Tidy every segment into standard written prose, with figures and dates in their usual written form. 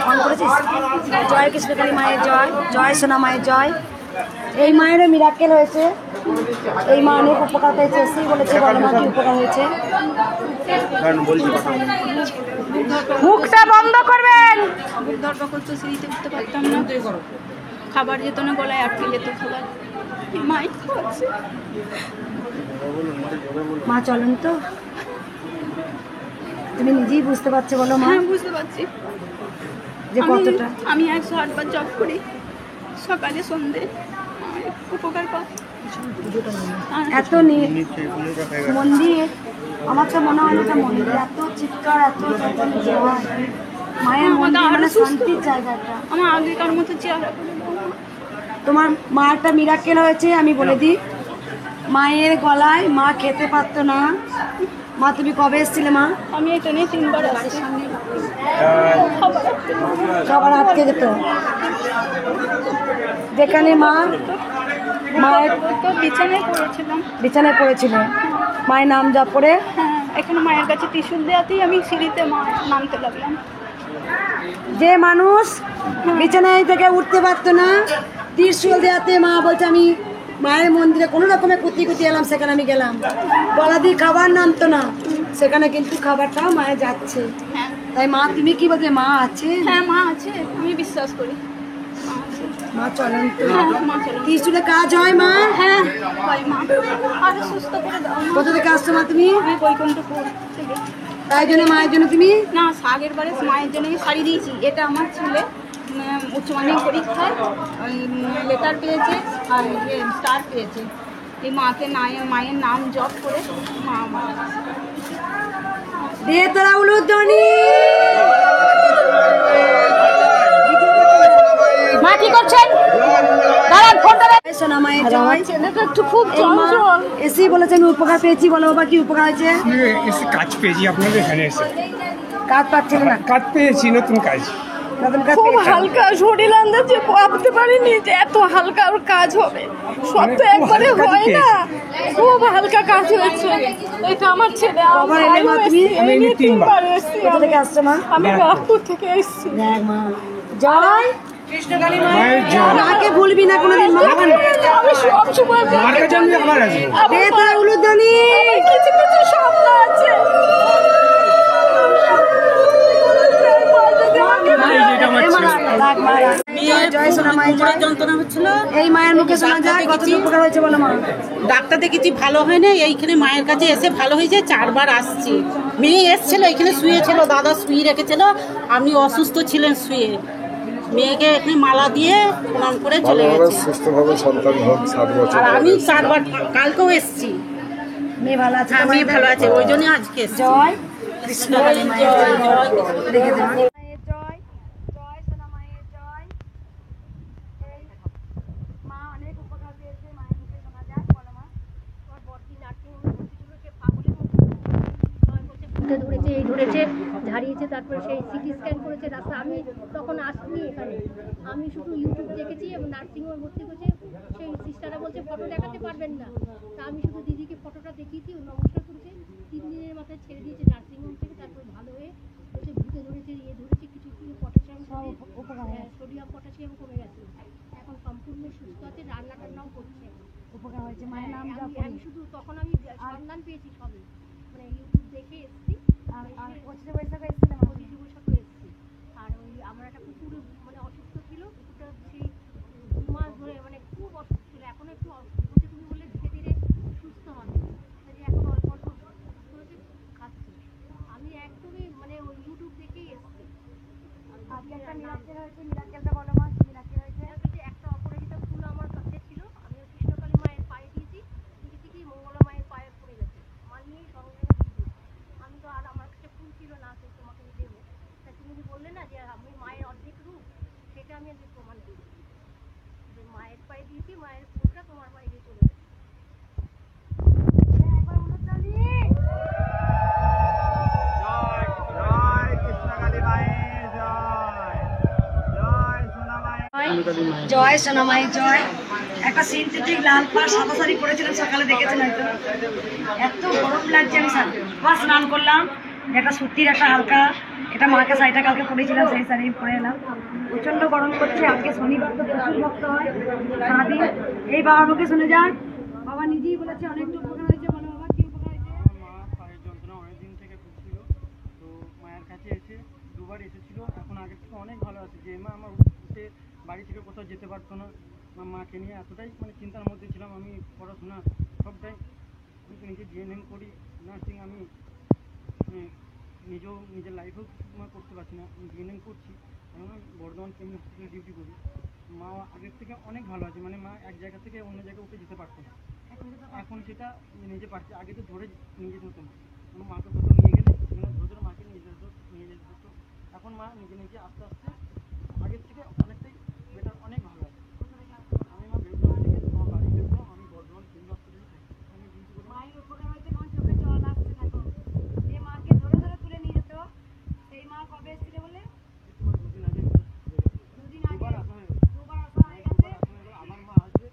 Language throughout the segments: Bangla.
অন করেছিস? জয় কৃষ্ণকালী মায়ের জয়, জয় সোনা মায়ের জয়। এই মায়েরও মিরাক্কেল হয়েছে, এই মা অনেক উপকার পেয়েছে। এসেই বলেছে বলো মা কি উপকার হয়েছে। মুখটা বন্ধ করবেন। ধরপাকড় তো সিঁড়িতে উঠতে পারতাম না, খাবার যেত না, গলায় আটকে যেত খাবার। মা চলেন তো, তুমি নিজেই বুঝতে পারছো বলো মা? হ্যাঁ বুঝতে পারছি যে কতটা। আমি 108 বার জব করি সকালে সন্ধ্যে, উপকার পাই। এত মন্দির, আমার তো মনে হয় এটা মন্দির, এত চিৎকার, এত মায়ের মন্দির মানে শান্তির জায়গাটা। আমার আগেকার মতো চেহারা। তোমার মা একটা মিরাক্কেল হয়েছে, আমি বলে দিই। মায়ের গলায় মা খেতে পারতো না। মা তুমি কবে এসেছিলে মা? আমি এটা নিয়ে 3 বার আসছি। খাবার আটকে যেত, যেখানে মা মায়ের বিছানায় পড়েছিলাম, বিছানায় পড়েছিল, মায়ের নাম জপ করে। হ্যাঁ, এখানে মায়ের কাছে ত্রিশূল দেওয়াতেই আমি সিঁড়িতে নামতে লাগলাম। যে মানুষ বিছানায় থেকে উঠতে পারতো না, ত্রিশূল দেওয়াতে মা বলছে আমি মায়ের মন্দিরে কোনো রকমের কুতি এলাম, সেখানে আমি গেলাম। গলা দিয়ে খাবার নামতো না, সেখানে কিন্তু খাবারটাও মায়ের যাচ্ছে। হ্যাঁ, তাই মা তুমি কি বলছো? মা আছে। হ্যাঁ মা আছে, আমি বিশ্বাস করি মা চলেন তো। মা চলেন। ত্রিশূলে কাজ হয় মা? হ্যাঁ হয় মা, আরে সুস্থ করে দাও। কোথা থেকে আসছো মা তুমি? আমি বৈকুণ্ঠপুর থেকে। তাই জন্য মায়ের জন্য তুমি? না, আগের বারে মায়ের জন্য শাড়ি দিয়েছি। এটা আমার ছেলে উচ্চ মাধ্যমিক পরীক্ষায় লেটার পেয়েছে আর স্টার পেয়েছে। এই মাকে মায়ের নাম জপ করে মা আমার দিয়ে তোরা উলুধ্বনি। মা কি করছেন? দাঁড়ান, ফোনটা সোনা মায়ের জয়। ছেলেটা একটু খুব চঞ্চল। এসেই বলেছে আমি উপকার পেয়েছি। বলো বাবা কি উপকার হয়েছে? এসে কাজ পেয়েছি আপনাদের এখানে এসে। কাজ পাচ্ছিল না? কাজ পেয়েছি, নতুন কাজ। খুব হালকা শরীর, আন্দাজে ভাবতে পারিনি যে এত হালকা ওর কাজ হবে। সব তো একবারে হয় না, খুব হালকা কাজ হয়েছে। এটা আমার ছেলে। আমি 3 বার এসেছি। কোথা থেকে আসছো মা? আমি ব্যারাকপুর থেকে এসেছি। জয় কৃষ্ণকালী মায়ের জয়। মাকে ভুলবি না কোনোদিন মা। আমি সব সময় মার কাছে আমি আবার আসবো। দে তোরা উলুধ্বনি। কিছু কিছু স্বপ্ন আছে। এই মায়ের মুখে শোনা যায় কত উপকার হয়েছে বলো মা? ডাক্তার দেখেছি, ভালো হয় না। এইখানে মায়ের কাছে এসে ভালো হয়েছে, 4 বার আসছি। মেয়ে এসেছিল, এখানে শুয়েছিল, দাদা শুয়ে রেখেছিল, আপনি অসুস্থ ছিলেন শুয়ে। মেয়েকে এখানে মালা দিয়ে প্রণাম করে চলে গেছে। সুস্থভাবে সন্তান হোক 7 বছর। আর আমি 4 বার কালকেও এসেছি। মেয়ে ভালো আছে? হ্যাঁ, মেয়ে ভালো আছে, ওই জন্যই আজকে এসেছি। জয় কৃষ্ণকালী মায়ের জয়। দেখে দেবেন। মা অনেক উপকার পেয়েছে, মায়ের মুখে শোনা যায়। বলো মা। ধরেছে, এই ধরেছে, ঝাড়িয়েছে, তারপরে সেই সিটি স্ক্যান করেছে রাস্তা। আমি তখন আসিনি এখানে, আমি শুধু ইউটিউব দেখেছি এবং নার্সিংহোমে ভর্তি করেছে। সেই সিস্টাররা বলছে ফটো দেখাতে পারবেন না, তা আমি শুধু দিদিকে ফটোটা দেখিয়েছি, ও নমস্কার করেছে। 3 দিনের মাথায় ছেড়ে দিয়েছে নার্সিংহোম থেকে, তারপর ভালো হয়ে বলছে ভূতে ধরেছে, ধরেছে, কিছু পটাশিয়াম, সোডিয়াম পটাশিয়াম কমে গেছে, এখন সম্পূর্ণ সুস্থ আছে, রান্না টান্নাও করছে। উপকার হয়েছে মায়ের নাম জপ। আমি শুধু তখন আমি সন্ধান পেয়েছি সবই, মানে ইউটিউব দেখে এসেছি। আর 25 বৈশাখে এসেছিলাম। 25 বৈশাখে এসেছি। আর ওই আমার একটা কুকুর মানে অসুস্থ ছিল, কুকুরটা সেই 2 মাস ধরে মানে খুব অসুস্থ ছিল। এখন একটু বলছে তুমি বললে ধীরে ধীরে সুস্থ হবে, এখন অল্প অল্প সুস্থ হয়েছে, খাচ্ছে। আমি একদমই মানে ওই ইউটিউব দেখেই এসেছি। আজকে একটা মিরাক্কেল হয়েছে, মিরাক্কেলটা বলো মা কি মিরাক্কেল হয়েছে? একটা অপরাজিতা ফুল আমার কাছে ছিল, আমি কৃষ্ণকালী মায়ের পায়ে দিয়েছি, নিজে থেকেই মঙ্গলা মায়ের পায়ে পড়ে গেছে। আমার নিয়েই সঙ্গে আমি তো, আর আমার কাছে ফুল ছিল না তো তোমাকে দেবো, তা তুমি যে বললে না যে আমি মায়ের অর্ধেক রূপ, সেটা আমি আজকে প্রমাণ দিয়েছি যে মায়ের পায়ে দিয়েছি, মায়ের ফুলটা তোমার পায়ে দিয়ে চলে গেছে। জয় সোনা মায়ের জয়। একটা সিনথেটিক লাল পাড় সাদা শাড়ি পরেছিলাম, সকালে দেখেছেন হয়তো। এত গরম লাগছে, আমি স্নান করলাম, একটা সুতির একটা হালকা, এটা মাকে শাড়িটা কালকে পরেছিলাম, সেই শাড়ি পরে এলাম। প্রচণ্ড গরম করছে, আজকে শনিবার তো প্রচুর ভক্ত হয় সারাদিন। এই বাবার মুখে শুনে যান, বাবা নিজেই বলেছে অনেকটা উপকার হয়েছে। বলো বাবা কি উপকার হয়েছে? মা পায়ের যন্ত্রণা অনেকদিন থেকে ভুগছিল, তো মায়ের কাছে এসে দুবার এসেছিল, এখন আগের থেকে অনেক ভালো আছে। যে মা আমার উঠে বাড়ি থেকে কোথাও যেতে পারতো না, মাকে নিয়ে এতটাই মানে চিন্তার মধ্যে ছিলাম। আমি পড়াশোনা সবটাই আমি তো নিজে জিএনএম করি, নার্সিং আমি নিজের লাইফেও করতে পারছি না, জিএনএম করছি, কারণ আমি বর্ধমান কেমনি হসপিটালে ডিউটি করি। মা আগের থেকে অনেক ভালো আছে, মানে মা এক জায়গা থেকে অন্য জায়গায় উঠে যেতে পারতো না, এখন সেটা নিজে পারছে। আগে তো ধরে নিয়ে যেতে হতো না, মাকে কোথাও নিয়ে গেলে ধরে ধরে মাকে নিয়ে যেতে হতো। এখন মা নিজে নিজে আস্তে আস্তে আগের থেকে অনেকটাই বেটার, অনেক ভালো আছে। আমি মা বেরোলাম থেকে আমার বাড়ি বেরোলাম, আমি বর্ধমান কেন্দ্র হসপিটালে আমি ডিউটি করি। মায়ের উপকার হয়েছে, কারণ চোখে জল আসছে। দেখো যে মাকে ধরে ধরে তুলে নিয়ে যেত, সেই মা কবে এসেছিল বলে? তোমার দুদিন আগে দুদিন আগে দুবার আসা হয়ে গেছে, দুবার আসা হয়ে গেছে। আমার মা আসবে।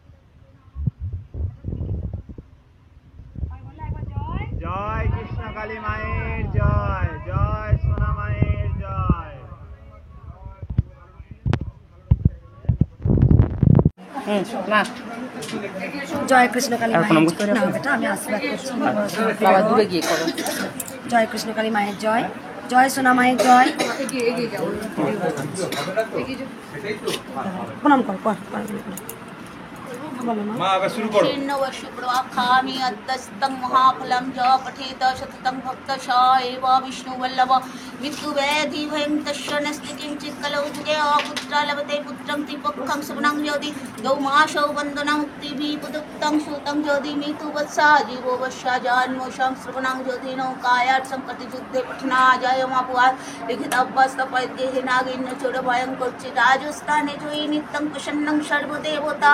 আর বললে একবার জয় জয় কৃষ্ণকালী মায়ের জয়, জয় সোনা মায়ের জয়। জয় কৃষ্ণকালী মায়ের জয়। না বেটা, আমি আশীর্বাদ করছি। বাবা দূরে গিয়ে করো। জয় কৃষ্ণকালী মায়ের জয়, জয় সোনা মায়ের জয়। প্রণাম কর, কর কর, বলো মা। खामी अद्दस्तं महाफलं च पठेत शततं भक्तश एव विष्णुवल्लभ मृत्युव्याधि भयं तस्य नस्ति किञ्चित् कलौ जुगे पुत्रा लभते पुत्रं त्रिपक्षं सुवनं ज्योति दौमासौ वन्दनमुक्तिभिः पुदुक्तं सुतं ज्योति मृत्युवत्सा जीवो वश्या जन्मोषं श्रवणं ज्योति नौकायात् संकटियुद्धे पठनाजयमापुआ लिखितव्यस्तपद्ये नागिन्य चोरभयङ्कर्चि राजस्थाने जोयि नित्यं प्रसन्नं सर्वदेवता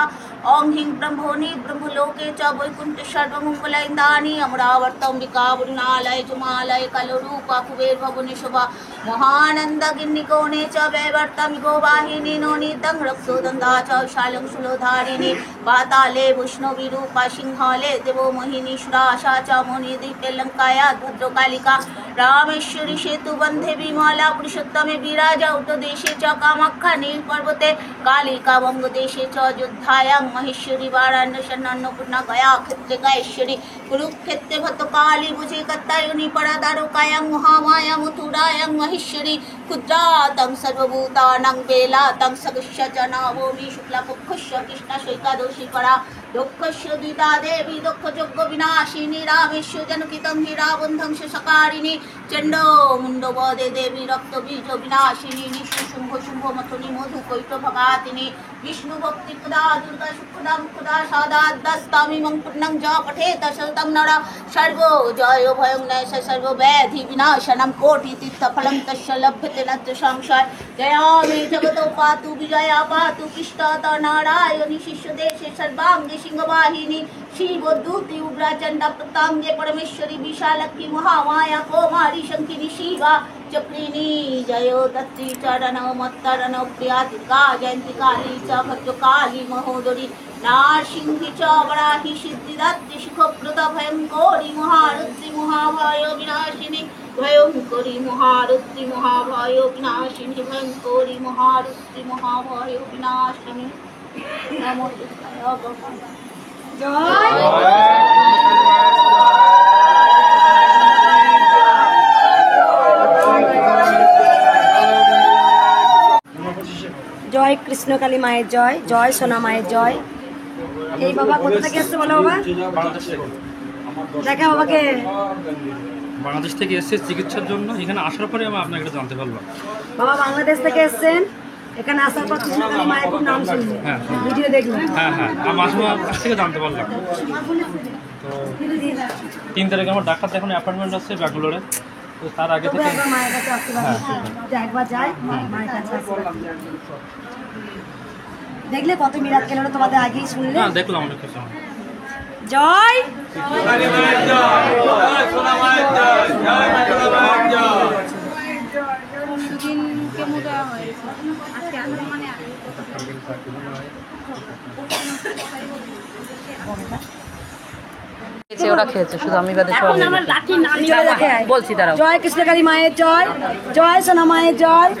ओं ह्रीं ब्रह्मोनि ब्रह्मलोके च वैकुण्ठ सर्वमङ्गलैन्दानि अमरावर्तम्बिका वरुणालय जुमालय कलरूपा कुबेर भवने शोभा महानन्दगिन्निकोणे च वैवर्तमि गोवाहिनी नोनितं रक्षोदन्दा च शालं शूलोधारिणी पाताले वैष्णवीरूपा सिंहाले देवो मोहिनी सुराशा च मुनिदीपे लङ्काया भद्रकालिका रामेश्वरी सेतुबन्धे विमला पुरुषोत्तमे विराजा उत्तरदेशे च कामाख्या नीलपर्वते कालिका वङ्गदेशे च अयोध्यायां महेश्वरी वाराणसी अन्नपूर्णा गया क्षेत्रे गायेश्वरी कुरुक्षेत्रे भद्रकाली भुजे कत्तायनी परादारुकायां महामाया मथुरायां महेश्वरी क्षुद्रातं सर्वभूतानां बेलातं सगस्य जनावोमि शुक्लपक्षस्य कृष्णशैकादशी परा दक्षस्य द्विता देवी दक्षयज्ञ विनाशिनी रामेश्वर जनकितं हीराबन्धं सकारिणी चण्डो मुण्डवदे देवी रक्तबीज विनाशिनी निशुम्भ शुम्भ मथुनी मधु कैटभगातिनी विष्णु भक्ति पुदा दुर्गा सुखदा मुखदा सदादस्तामिमं पूर्णं ज पठेत शतं नर सर्वो जयो भयं नैष सर्वव्याधि विनाशनं कोटितीर्थफलं तस्य लभ्यते न संशय जयामि जगतो पातु विजया पातु पृष्ठत नारायणी शिष्यदेशे सर्वाङ्गे सिंहवाहिनी शिवदूति उग्रा चण्डा प्रताङ्गे परमेश्वरी विशालक्ष्मी महामाया कौमारी शङ्किनी शिवा चक्रिणी जयो दत्ती चरण मत्तरण प्रियातिका जयन्ती काली च भद्रकाली महोदरी नारसिंही च वराही सिद्धिदात्री सुखप्रद भयङ्करी महारुद्री महाभय विनाशिनी भयङ्करी महारुद्री महाभय विनाशिनी भयङ्करी महारुद्री महाभय विनाशिनी नमो भगवान জয় কৃষ্ণকালী মায়ের জয়, জয় সোনা মায়ের জয়। এই বাবা কোথা থেকে এসছে বলো বাবা? দেখা বাবাকে। বাংলাদেশ থেকে এসেছে চিকিৎসার জন্য, এখানে আসার পরে আমি আপনাকে এটা জানতে পারলাম। বাবা বাংলাদেশ থেকে এসছেন, এখানে আসার পর কৃষ্ণকালী মায়ের খুব নাম শুনলেন, ভিডিও দেখলেন। হ্যাঁ হ্যাঁ, আমি মাসিমার কাছ থেকে জানতে পারলাম। তো 3 তারিখে আমার ডাক্তার দেখানো অ্যাপয়েন্টমেন্ট আছে ব্যাঙ্গালোরে, তো তার আগে থেকে একবার মায়ের কাছে আশীর্বাদ করছি। একবার যাই মায়ের কাছে আশীর্বাদ। দেখলে কত মিরাক্কেল হলো, তোমাদের আগেই শুনলে। হ্যাঁ দেখলাম অনেক কিছু। জয় দুদিন কেমো দেওয়া হয়েছে, আজকে আসলে মানে ওরা খেয়েছে, শুধু আমি বাদে সবাই বলছি তারা। জয় কৃষ্ণকালী মায়ের জয়, জয় সোনা মায়ের জয়।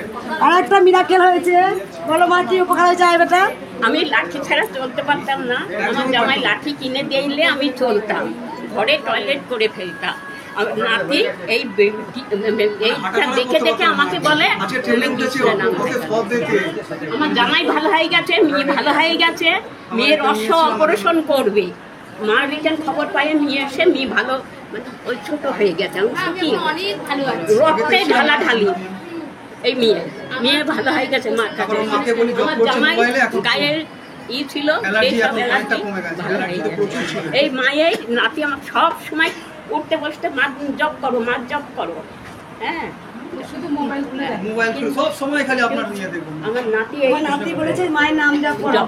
আর একটা মিরাকেল হয়েছে, বলো মা কি উপকার হয়েছে বেটা? আমি লাঠি ছাড়া চলতে পারতাম না, আমার জামাই লাঠি কিনে দিলে আমি চলতাম, ঘরে টয়লেট করে ফেলতাম। আমার নাতি এইটা দেখে দেখে আমাকে বলে তুমি কৃষ্ণ নাম। আমার জামাই ভালো হয়ে গেছে, মেয়ে ভালো হয়ে গেছে, মেয়ের অপারেশন করবে। মা রিটার্ন খবর পাই নিয়ে এসে মেয়ে ভালো, মানে ওই ছোট হয়ে গেছে, রক্তে ঢালাঢালি। এই মেয়ে ভালো হয়ে গেছে মার কাছে। আমার জামাই গায়ের ছিল সেই সব এলাচি ভালো হয়ে গেছে। এই মায়ের নাতি আমার সব সময় উঠতে বসতে মা জব করো, মা জব করো। হ্যাঁ, শুধু মোবাইল সব সময় খালি আপনার নিয়ে দেখুন। আমার নাতি এই নাতি বলেছে মায়ের নাম জপ করো।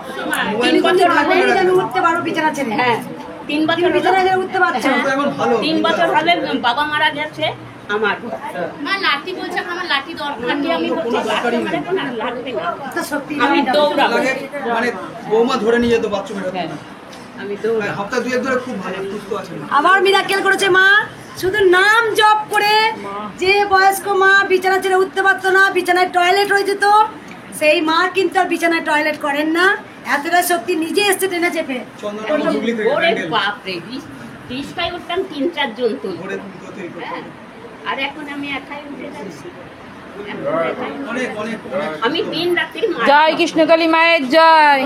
3 বছর হলে আমি উঠতে পারো বিছানা ছেড়ে। হ্যাঁ, 3 বছর বিছানা ছেড়ে উঠতে পারছো। 3 বছর হলে বাবা মারা গেছে আমার। মা লাঠি বলছে আমার লাঠি দরকার। লাঠি আমি বলছি লাগবে না, আমি দৌড়াবো। মানে বৌমা ধরে নিয়ে যেত বাথরুমে, আমি দৌড়াবো। হপ্তাহ 2-1 ধরে খুব ভালো সুস্থ আছে। আবার মিরাকেল করেছে মা, শুধু নাম জপ করে। যে বয়স্ক মা বিছানা ছেড়ে উঠতে পারতো না, বিছানায় টয়লেট হয়ে যেত, সেই মা কিন্তু আর বিছানায় টয়লেট করেন না। এতটা শক্তি নিজে এসছে টেনে চেপে। ওরে বাপরে, রিস্কায় উঠতাম 3-4 জন তুল। আর এখন আমি একাই উঠে যাচ্ছি। আমি 3 রাত্রির মা। জয় কৃষ্ণকালী মায়ের জয়।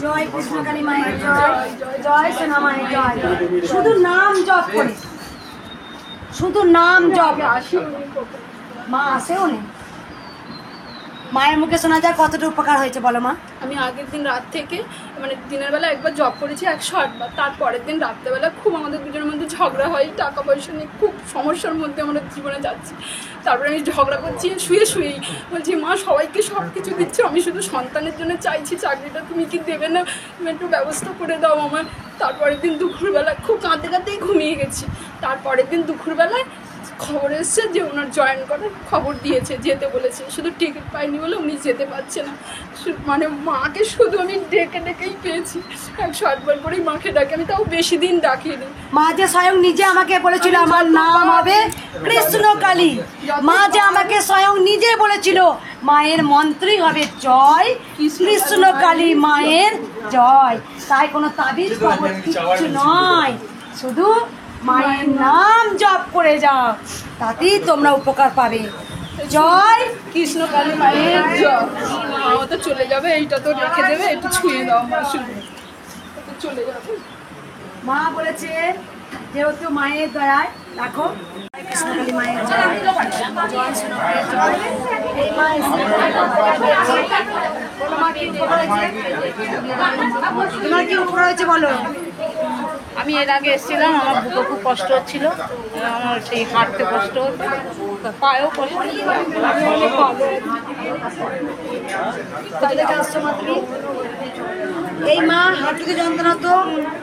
জয় কৃষ্ণকালী মায়ের জয়, জয় সোনা মায়ের জয়। শুধু নাম জপ করে, শুধু নাম জপ। মা আসেও নেই। মায়ের মুখে শোনা যায় কতটা উপকার হয়েছে, বলো মা। আমি আগের দিন রাত থেকে, মানে দিনের বেলা একবার জব করেছি 108 বার, তারপরের দিন রাত্রেবেলা খুব আমাদের দুজনের মধ্যে ঝগড়া হয়, টাকা পয়সা নিয়ে খুব সমস্যার মধ্যে আমরা জীবনে যাচ্ছি। তারপরে আমি ঝগড়া করছি শুয়েই, বলছি মা সবাইকে সব কিছু দিচ্ছি, আমি শুধু সন্তানের জন্য চাইছি চাকরিটা, তুমি কি দেবে না, তুমি একটু ব্যবস্থা করে দাও আমার। তারপরের দিন দুপুরবেলা খুব কাঁদতে কাঁদতেই ঘুমিয়ে গেছি। তারপরের দিন দুপুরবেলায় খবর এসছে যে ওনার জয়েন করার খবর দিয়েছে, যেতে বলেছে, শুধু টিকিট পাইনি বলে উনি যেতে পারছে না। মানে মাকে শুধু আমি ডেকেই পেয়েছি, 108 বার করেই মাকে ডাকি, আমি তাও বেশি দিন ডাকিনি। মা যে স্বয়ং নিজে আমাকে বলেছিল আমার নাম হবে কৃষ্ণকালী, মা যে আমাকে স্বয়ং নিজে বলেছিল মায়ের মন্ত্রই হবে জয় কৃষ্ণকালী মায়ের জয়। তাই কোনো তাবিজ খবর কিচ্ছু নয়, শুধু মায়ের নাম জপ করে যাও, তাতেই তোমরা উপকার পাবে। জয় কৃষ্ণকালী মায়ের জয়। মা তো চলে যাবে, এইটা তো রেখে দেবে, একটু ছুঁয়ে দাও মা, শুধু চলে যাবে। মা বলেছে যেহেতু মায়ের দয়ায় রাখো। কৃষ্ণকালী মায়ের জয়, জয় সোনা মায়ের জয়। এই মা বলো মা কি উপকার হয়েছে, তোমার কি উপকার হয়েছে বলো। আমি এর আগে এসেছিলাম, আমার বুকে খুব কষ্ট হচ্ছিল, আমার সেই হাঁটতে কষ্ট হতো, পায়েও কষ্ট হতো। আমি অনেক ভালো। তাদেরকে আসছো মা তুমি? এই মা হাঁটুতে যন্ত্রণা তো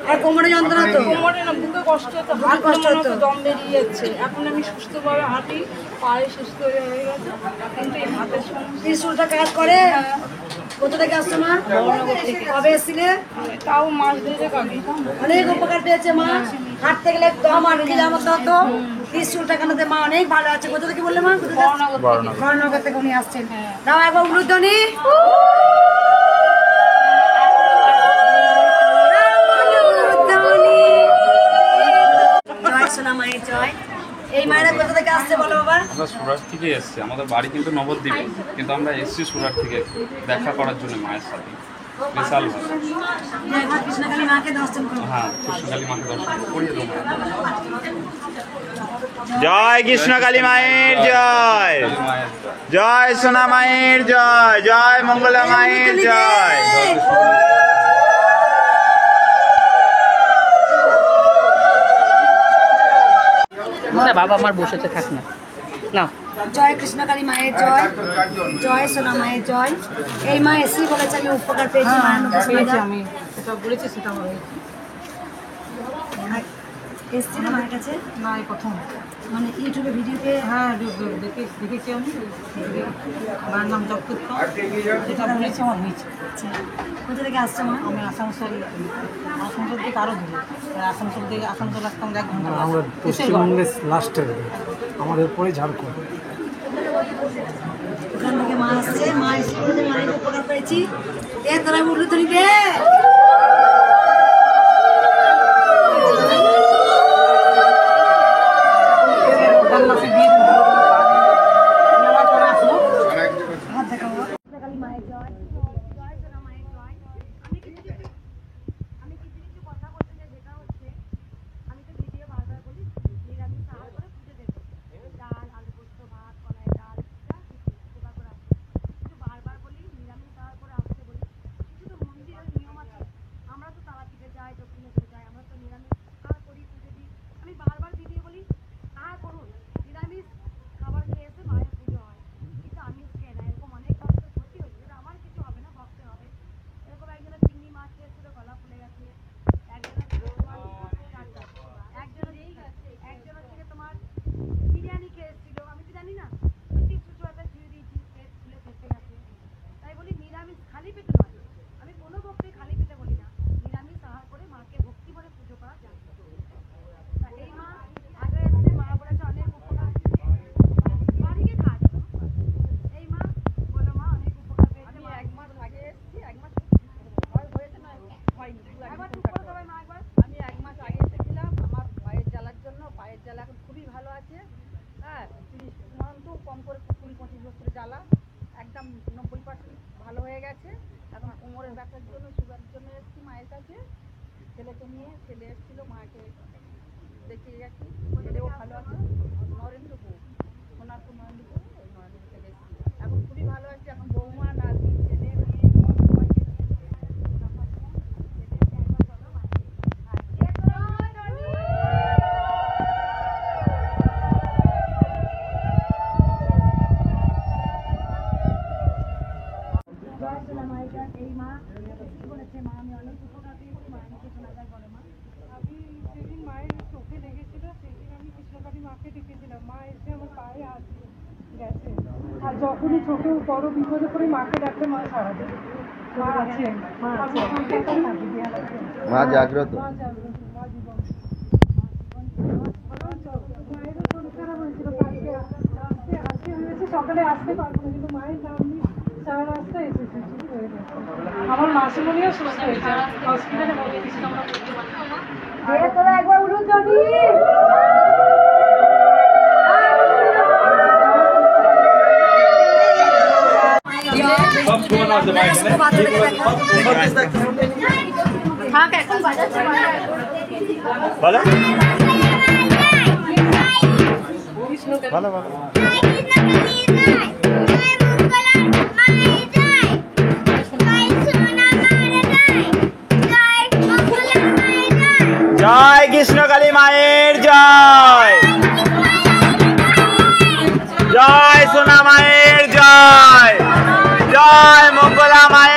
আর কোমরে যন্ত্রণা তো? কোমরে না, বুকে কষ্ট হতো, আর কষ্ট হতো, দম বেরিয়ে যাচ্ছে। এখন আমি সুস্থভাবে হাঁটি, পায়ে সুস্থ হয়ে গেছে, কিন্তু এই হাতের সমস্যা। ত্রিশূলটা কাজ করে? কোথা থেকে আসছো মা? কবে এসেছিলে? তাও মাস 2 আগে। অনেক উপকার পেয়েছে মা, হাঁটতে গেলে দম আটকে যাওয়ার মতো হতো। ত্রিশূলটা কেনাতে মা অনেক ভালো আছে। কোথা থেকে বললে মা? ঘরনগর থেকে উনি আসছেন। দাও একবার উলুধ্বনি। জয় সোনা মায়ের জয়। এই মায়েরা কোথা থেকে আসছে বলো বাবা? আমরা সুরাট থেকে এসেছি, আমাদের বাড়ি কিন্তু নবদ্বীপে, কিন্তু আমরা এসেছি সুরাট থেকে দেখা করার জন্য মায়ের সাথে। বিশাল কৃষ্ণকালী মাকে দর্শন করো। হ্যাঁ, কৃষ্ণকালী মাকে দর্শন করিয়ে দেবো। জয় কৃষ্ণকালী মায়ের জয়, জয় সোনা মায়ের জয়, জয় মঙ্গলা মায়ের জয়। বাবা আমার বসেছে, থাক না না। জয় কৃষ্ণকালী মায়ের জয়, জয় সোনা মায়ের জয়। এই মা এসেই বলেছে আমি উপকার পেয়েছি, মায়ের মুখে শোনা যায়। আমি সেটা বলেছি, সেটা হবে। এসেছিল মায়ের কাছে? না, এই প্রথম। মানে ইউটিউবে ভিডিওতে? হ্যাঁ, দেখেছি আমি। মায়ের নাম জপ করতাম, যেটা বলেছি আমার হয়েছে। আচ্ছা, কোথা থেকে আসছো মা? আমি আসানসোল থেকে আরও দূরে, আসানসোল আসতাম 1 ঘন্টা। আমরা পশ্চিমবঙ্গের লাস্টের, আমাদের পরে ঝাড়খণ্ড। ওখান থেকে মা আসছে, মা এসে মায়ের উপকার পেয়েছি। তোরা উঠলো তো নিবে। ছেলেকে নিয়ে ছেলে এসেছিল, মাকে দেখে গেছি, ছেলেও ভালো আছে। নরেন্দ্রপুর, সোনারপুর নরেন্দ্রপুর, ওই নরেন্দ্রপুর থেকে এসেছি। এখন খুবই ভালো আছে। এখন বৌমা, নাতি, ছেলে মেয়ে এই মা কি বলেছে? মা আমি অনেক উপকার পেয়েছি। মা আমাকে শোনা যায়, বলো মা। আমি যেদিন মায়ের চোখে লেগেছিল সেদিন আমি কৃষ্ণকালী মাকে ডেকেছিলাম, মা এসে আমার পায়ে হাত গেছে। আর যখনই চোখে বড় বিপদে পড়ে মাকে ডাকলে মা সারা দেবে। মা আছে, মা জাগ্রত। মায়েরও শরীর খারাপ হয়েছিল, কালকে আসতে হয়েছে, সকালে আসতে পারবো না, কিন্তু মায়ের নাম নিয়ে সারা রাস্তা এসেছে, ঠিক হয়ে গেছে। আমার মাসিমণিও সুস্থ হয়েছে, হসপিটালে বলে দিয়েছিল আমরা করতে পারবো না। তোরা একবার উঠুন যদি। বলো ভালো ভালো। জয় কৃষ্ণকালী মায়ের জয়, জয় সোনা মায়ের জয়, জয় মঙ্গলা মায়ের।